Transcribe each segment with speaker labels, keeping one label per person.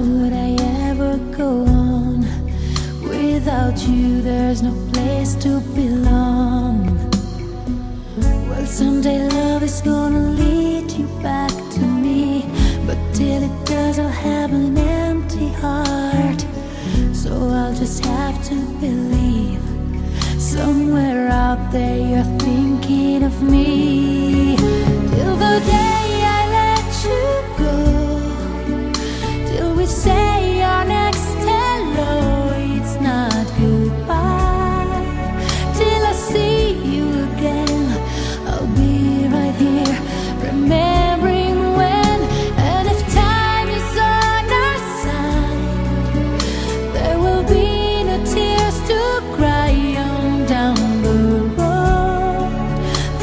Speaker 1: would I ever go on? Without you, there's no place to belong. Well, someday love is gonna lead you back to me, but till it does, I'll have an empty heart. So I'll just have to believe somewhere out there you're thinking of me. Till the day I let you go, till we say our next hello, it's not goodbye. Till I see you again, I'll be right here, remembering when. And if time is on our side, there will be no tears to cry on down the road.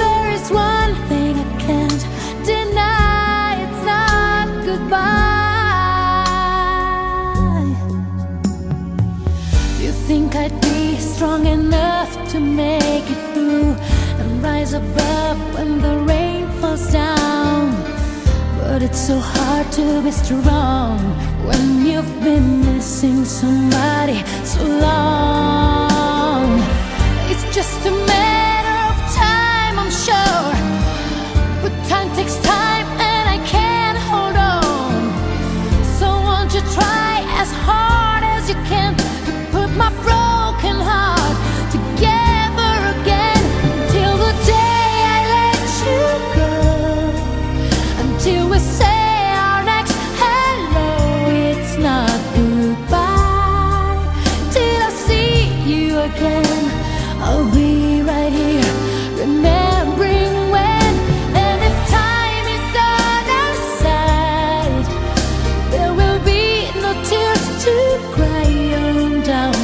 Speaker 1: There is one thing I can't deny, it's not goodbye. You think I'd be strong enough to make it through and rise above when the rain falls down? But it's so hard to be strong when you've been missing somebody so long. It's just a matter of time, I'm sure, but time takes time and I can't hold on. So won't you try as hard as you can to put my broken heart together again, until the day I let you go, until we say our next hello, it's not goodbye. Till I see you again, I'll be right here, remembering when. And if time is on our side, there will be no tears to cry on down